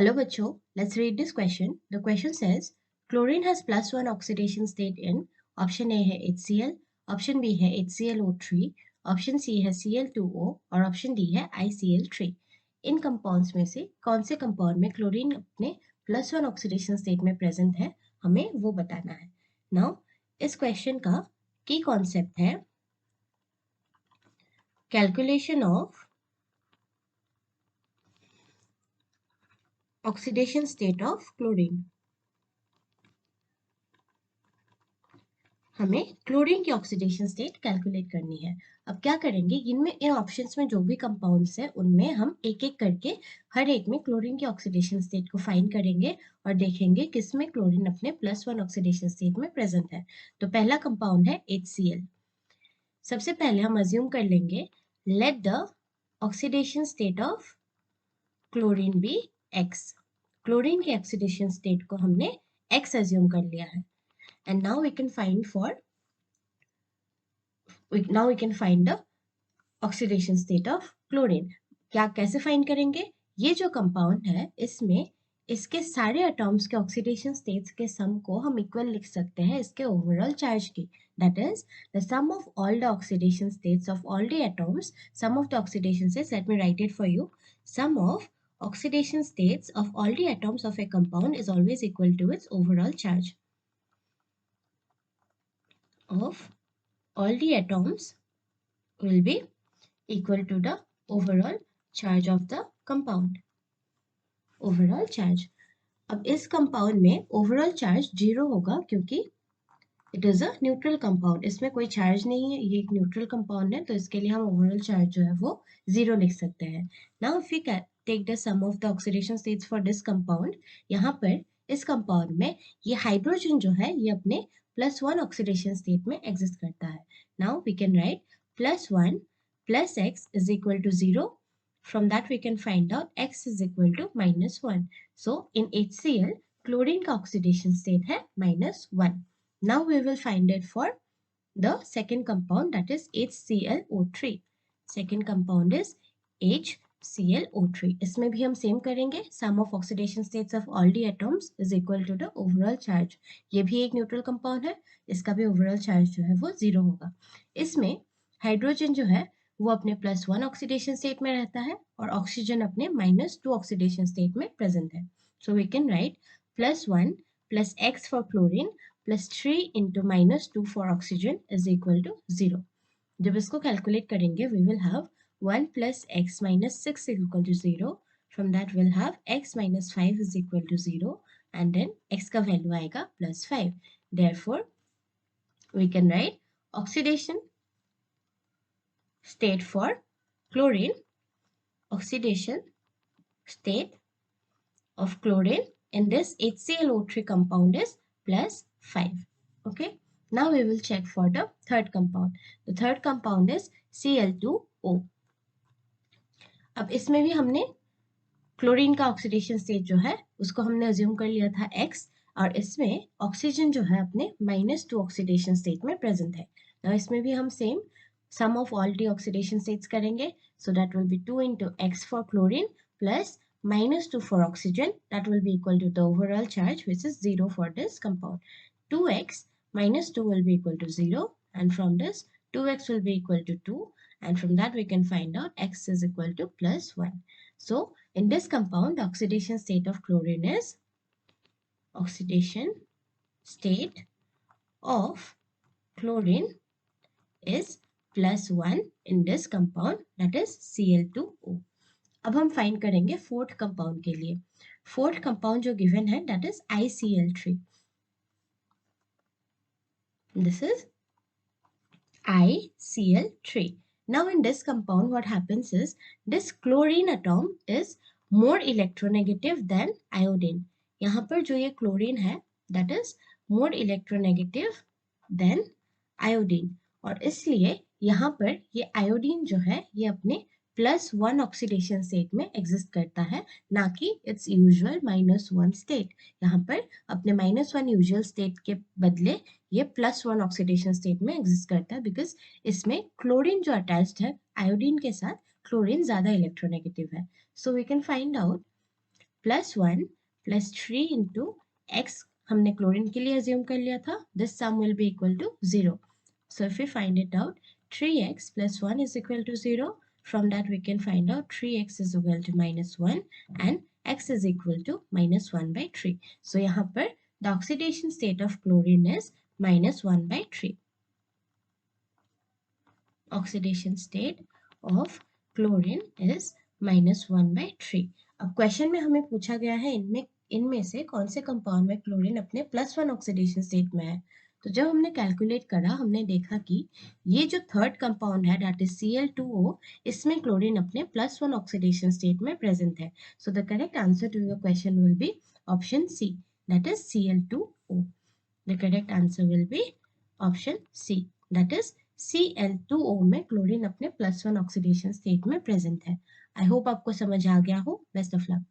Hello बच्चों, let's read this question. The question says chlorine has +1 oxidation state in option A है HCl, option B है HClO3, option C है Cl2O और option D है ICl3. इन compounds में से कौन से कंपाउंड में क्लोरीन अपने +1 ऑक्सीडेशन स्टेट में प्रेजेंट है, हमें वो बताना है. नाउ इस क्वेश्चन का की कॉन्सेप्ट है calculation of oxidation state of chlorine. हमें क्लोरीन की ऑक्सीडेशन स्टेट कैलकुलेट करनी है. अब क्या करेंगे, इनमें इन ऑप्शंस में जो भी कंपाउंड्स है उनमें हम एक एक करके हर एक में क्लोरीन की ऑक्सीडेशन स्टेट को फाइंड करेंगे और देखेंगे किस में क्लोरीन अपने +1 ऑक्सीडेशन स्टेट में प्रेजेंट है. तो पहला कंपाउंड है HCl. सबसे पहले हम अज्यूम कर लेंगे let the oxidation state of chlorine be X. Chlorine की ऑक्सीडेशन स्टेट को हमने X अज्यूम कर लिया है. And now we can find the oxidation state of chlorine. क्या कैसे फाइंड करेंगे? ये जो कंपाउंड है इसमें इसके सारे एटॉम्स के ऑक्सीडेशन स्टेट्स के सम को हम इक्वल लिख सकते हैं इसके ओवरऑल चार्ज की. That is the sum of all the oxidation states of all the atoms. Sum of the oxidation states, let me write it for you. Sum of oxidation states of all the atoms of a compound is always equal to its overall charge. Of all the atoms will be equal to the overall charge of the compound. Overall charge. अब इस compound में overall charge 0 होगा क्योंकि it is a neutral compound. इसमें कोई charge नहीं है, ये एक न्यूट्रल कंपाउंड है, तो इसके लिए हम ओवरऑल चार्ज जो है वो 0 लिख सकते हैं. Now if you take the sum of the oxidation states for this compound, यहाँ पर इस कंपाउंड में ये हाइड्रोजन जो है ये अपने +1 ऑक्सीडेशन स्टेट में एग्जिस्ट करता है. Now we can write +1 plus x is equal to 0. From that we can find out x is equal to -1. So in HCl, chlorine का oxidation state है -1. Now we will find it for the second compound, that is HClO3. Second compound is HClO3. इसमें भी हम same करेंगे. Sum of oxidation states of all the atoms is equal to the overall charge. ये भी एक neutral compound है, इसका भी ओवरऑल चार्ज जो है वो 0 होगा. इसमें हाइड्रोजन जो है वो अपने +1 ऑक्सीडेशन स्टेट में रहता है और ऑक्सीजन अपने -2 ऑक्सीडेशन स्टेट में प्रेजेंट है. So we can write +1 plus x for chlorine plus 3 into -2 for oxygen is equal to 0. जब इसको कैलकुलेट करेंगे we will have 1 plus x minus 6 is equal to 0. From that we'll have x minus 5 is equal to 0 and then x का value आएगा +5. Therefore we can write oxidation state for chlorine, oxidation state of chlorine in this HClO3 compound is +5. Okay. Now we will check for the third compound. The third compound is Cl2O. अब इसमें भी हमने chlorine का oxidation state जो है उसको हमने assume कर लिया था X और इसमें ऑक्सीजन जो है अपने -2 ऑक्सीडेशन स्टेट में प्रेजेंट है. now इसमें भी हम same sum of all the oxidation states करेंगे. So that will be 2 into x for chlorine plus -2 for oxygen. That will be equal to the overall charge which is 0 for this compound. 2x minus 2 will be equal to 0 and from this 2x will be equal to 2 and from that we can find out x is equal to +1. So in this compound the oxidation state of chlorine is oxidation state of chlorine is +1 in this compound, that is Cl2O. अब हम find करेंगे fourth compound के लिए. Fourth compound जो given है that is ICl3. This is ICl3. Now in this compound what happens is this chlorine atom is more electronegative than iodine. यहाँ पर जो ये क्लोरीन है that is more electronegative than iodine और इसलिए यहाँ पर ये आयोडीन जो है ये अपने +1 ऑक्सीडेशन स्टेट में एग्जिस्ट करता है, ना कि इट्स यूजुअल -1 स्टेट. यहाँ पर अपने -1 यूजुअल स्टेट के बदले ये +1 ऑक्सीडेशन स्टेट में एग्जिस्ट करता है बिकॉज इसमें क्लोरीन जो अटैच्ड है आयोडीन के साथ क्लोरीन ज़्यादा इलेक्ट्रोनेगेटिव है. So we can find out +1 + 3 into x हमने क्लोरीन के लिए अज्यूम कर लिया था. This sum will be equal to 0. So if we find it out, 3x + 1 is equal to 0. From that we can find out 3x is equal to -1 and x is equal to -1 by 3. So यहाँ पर the oxidation state of chlorine is -1 by 3. Oxidation state of chlorine is -1 by 3. अब question में हमें पूछा गया है इनमें से कौन से कंपाउंड में क्लोरीन अपने +1 ऑक्सीडेशन स्टेट में है. तो जब हमने कैलकुलेट करा हमने देखा कि ये जो थर्ड कंपाउंड है दैट इज Cl2O, इसमें क्लोरीन अपने +1 ऑक्सीडेशन स्टेट में प्रेजेंट है. So the correct answer to your question will be option C, that is Cl2O. The correct answer will be option C, that is Cl2O में chlorine अपने +1 oxidation state में present है. I hope आपको समझ आ गया हो. Best of luck.